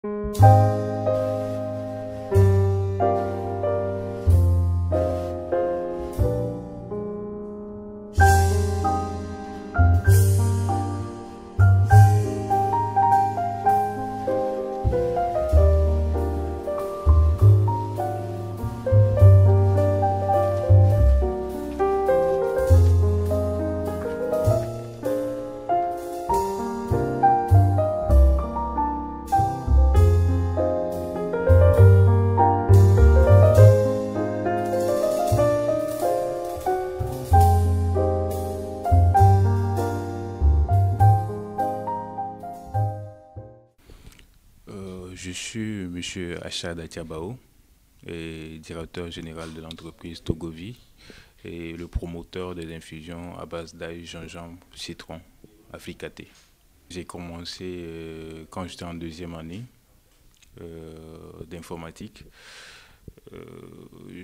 Je suis Monsieur Achad Atiabao, et directeur général de l'entreprise Togovi et le promoteur des infusions à base d'ail, gingembre, citron, africaté. J'ai commencé quand j'étais en deuxième année d'informatique. Euh,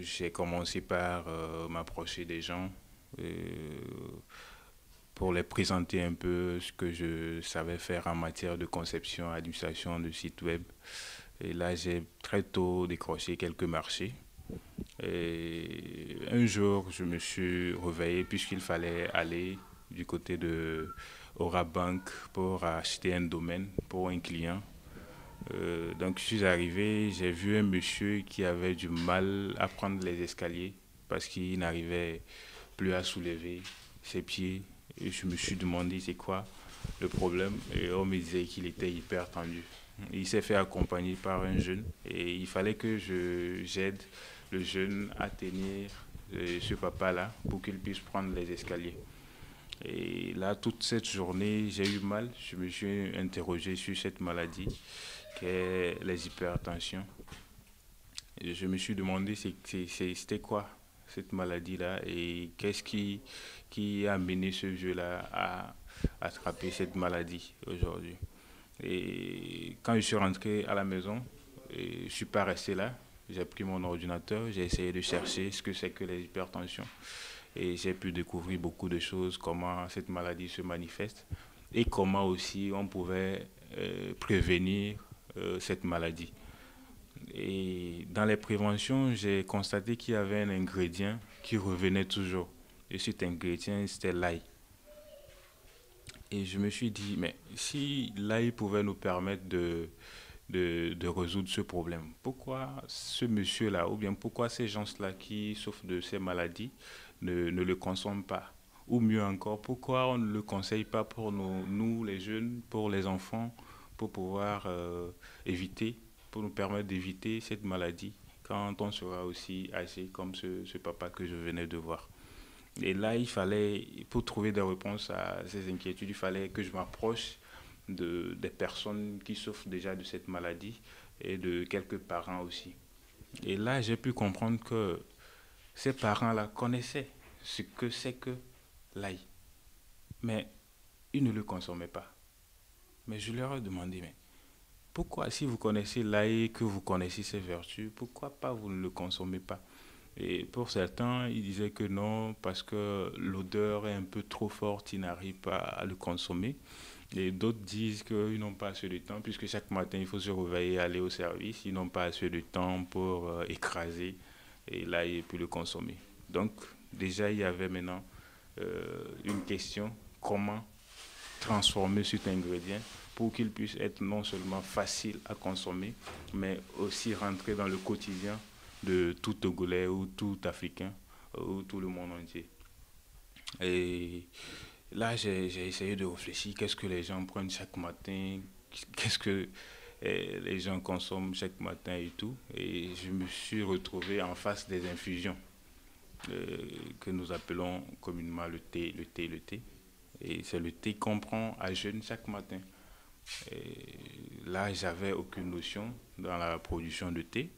j'ai commencé par m'approcher des gens pour les présenter un peu ce que je savais faire en matière de conception, administration de sites web. Et là, j'ai très tôt décroché quelques marchés. Et un jour, je me suis réveillé puisqu'il fallait aller du côté de Aura Bank pour acheter un domaine pour un client. Donc, je suis arrivé, j'ai vu un monsieur qui avait du mal à prendre les escaliers parce qu'il n'arrivait plus à soulever ses pieds. Et je me suis demandé c'est quoi le problème. Et on me disait qu'il était hyper tendu. Il s'est fait accompagner par un jeune et il fallait que j'aide le jeune à tenir ce papa-là pour qu'il puisse prendre les escaliers. Et là, toute cette journée, j'ai eu mal. Je me suis interrogé sur cette maladie qu'est les hypertensions. Et je me suis demandé c'était quoi cette maladie-là et qu'est-ce qui a amené ce vieux-là à attraper cette maladie aujourd'hui. Et quand je suis rentré à la maison, je ne suis pas resté là. J'ai pris mon ordinateur, j'ai essayé de chercher ce que c'est que les hypertensions. Et j'ai pu découvrir beaucoup de choses, comment cette maladie se manifeste et comment aussi on pouvait prévenir cette maladie. Et dans les préventions, j'ai constaté qu'il y avait un ingrédient qui revenait toujours. Et cet ingrédient, c'était l'ail. Et je me suis dit, mais si l'ail pouvait nous permettre de résoudre ce problème, pourquoi ce monsieur-là, ou bien pourquoi ces gens-là qui souffrent de ces maladies ne le consomment pas? Ou mieux encore, pourquoi on ne le conseille pas pour nous les jeunes, pour les enfants, pour pouvoir éviter, pour nous permettre d'éviter cette maladie quand on sera aussi âgé comme ce papa que je venais de voir. Et là, pour trouver des réponses à ces inquiétudes, il fallait que je m'approche des personnes qui souffrent déjà de cette maladie et de quelques parents aussi. Et là, j'ai pu comprendre que ces parents-là connaissaient ce que c'est que l'ail, mais ils ne le consommaient pas. Mais je leur ai demandé, mais pourquoi, si vous connaissez l'ail et que vous connaissez ses vertus, pourquoi pas vous ne le consommez pas? Et pour certains, ils disaient que non, parce que l'odeur est un peu trop forte, ils n'arrivent pas à le consommer. Et d'autres disent qu'ils n'ont pas assez de temps, puisque chaque matin, il faut se réveiller et aller au service. Ils n'ont pas assez de temps pour écraser et là, et puis le consommer. Donc, déjà, il y avait maintenant une question, comment transformer cet ingrédient pour qu'il puisse être non seulement facile à consommer, mais aussi rentrer dans le quotidien de tout Togolais ou tout Africain ou tout le monde entier. Et là, j'ai essayé de réfléchir, qu'est-ce que les gens prennent chaque matin, qu'est-ce que les gens consomment chaque matin et tout. Et je me suis retrouvé en face des infusions euh, que nous appelons communément le thé, le thé, le thé. Et c'est le thé qu'on prend à jeûne chaque matin. Et là, j'avais aucune notion dans la production de thé.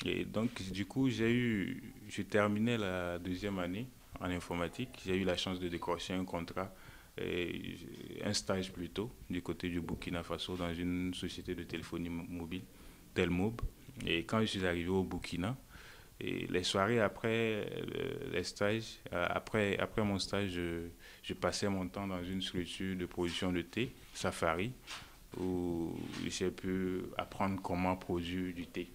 Et donc, du coup, j'ai terminé la deuxième année en informatique. J'ai eu la chance de décrocher un contrat, un stage plutôt, du côté du Burkina Faso dans une société de téléphonie mobile, Telmob. Et quand je suis arrivé au Burkina, et les soirées après les stages, après mon stage, je passais mon temps dans une structure de production de thé, Safari, où j'ai pu apprendre comment produire du thé.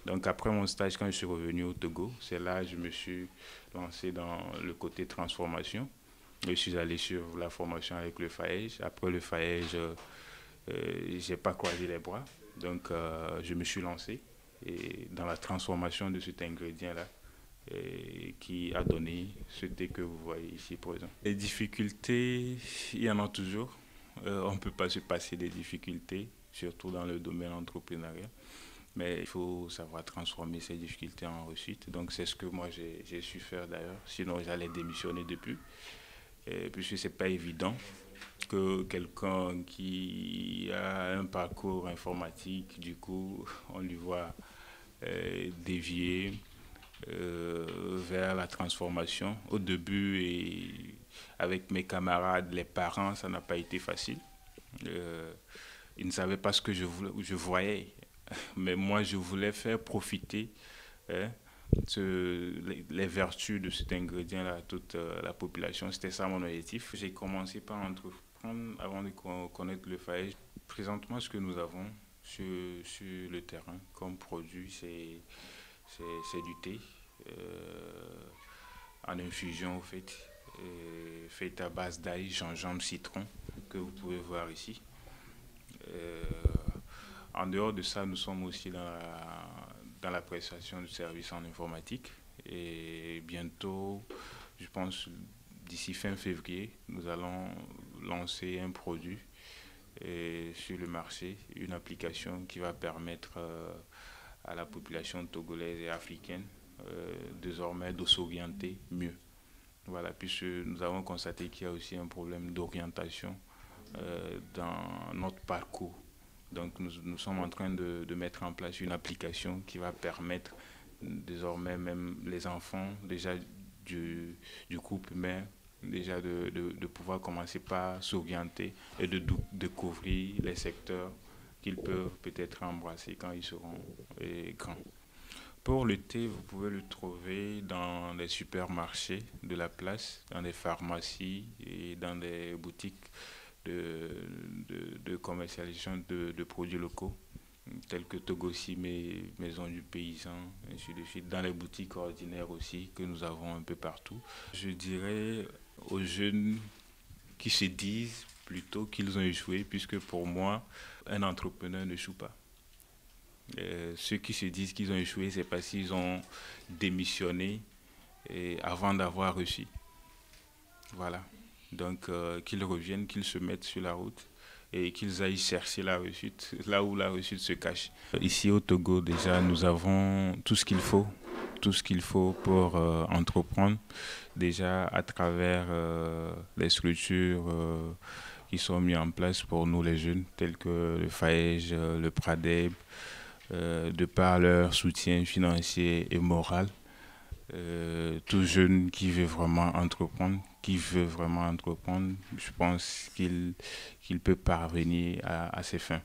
Donc après mon stage, quand je suis revenu au Togo, c'est là que je me suis lancé dans le côté transformation. Je suis allé sur la formation avec le FAEJ. Après le FAEJ, je n'ai pas croisé les bras. Donc je me suis lancé dans la transformation de cet ingrédient-là qui a donné ce thé que vous voyez ici présent. Les difficultés, il y en a toujours. On ne peut pas se passer des difficultés, surtout dans le domaine entrepreneurial. Mais il faut savoir transformer ces difficultés en réussite. Donc c'est ce que moi j'ai su faire d'ailleurs. Sinon j'allais démissionner depuis. Puisque ce n'est pas évident que quelqu'un qui a un parcours informatique, du coup, on lui voit dévier vers la transformation. Au début, et avec mes camarades, les parents, ça n'a pas été facile. Ils ne savaient pas ce que je voyais, mais moi, je voulais faire profiter hein, les vertus de cet ingrédient-là à toute la population. C'était ça mon objectif. J'ai commencé par entreprendre avant de connaître le FAEJ. Présentement, ce que nous avons sur le terrain comme produit, c'est du thé en infusion, fait à base d'ail, gingembre, citron, que vous pouvez voir ici. En dehors de ça, nous sommes aussi dans la prestation de services en informatique. Et bientôt, je pense d'ici fin février, nous allons lancer un produit sur le marché, une application qui va permettre à la population togolaise et africaine désormais de s'orienter mieux. Voilà, puisque nous avons constaté qu'il y a aussi un problème d'orientation dans notre parcours. Donc nous sommes en train de mettre en place une application qui va permettre désormais même les enfants déjà du groupe humain déjà de pouvoir commencer par s'orienter et de découvrir les secteurs qu'ils peuvent peut-être embrasser quand ils seront grands. Pour le thé, vous pouvez le trouver dans les supermarchés de la place, dans les pharmacies et dans les boutiques de commercialisation de produits locaux, tels que Togosime, Maison du Paysan, ainsi de suite, dans les boutiques ordinaires aussi que nous avons un peu partout. Je dirais aux jeunes qui se disent plutôt qu'ils ont échoué, puisque pour moi, un entrepreneur n'échoue pas. Ceux qui se disent qu'ils ont échoué, c'est parce qu'ils ont démissionné avant d'avoir réussi. Voilà. Donc, qu'ils reviennent, qu'ils se mettent sur la route et qu'ils aillent chercher la réussite, là où la réussite se cache. Ici au Togo, déjà, nous avons tout ce qu'il faut. Tout ce qu'il faut pour entreprendre, déjà à travers les structures qui sont mises en place pour nous les jeunes, tels que le FAEJ, le PRADEB, de par leur soutien financier et moral. Tout jeune qui veut vraiment entreprendre, je pense qu'il peut parvenir à ses fins.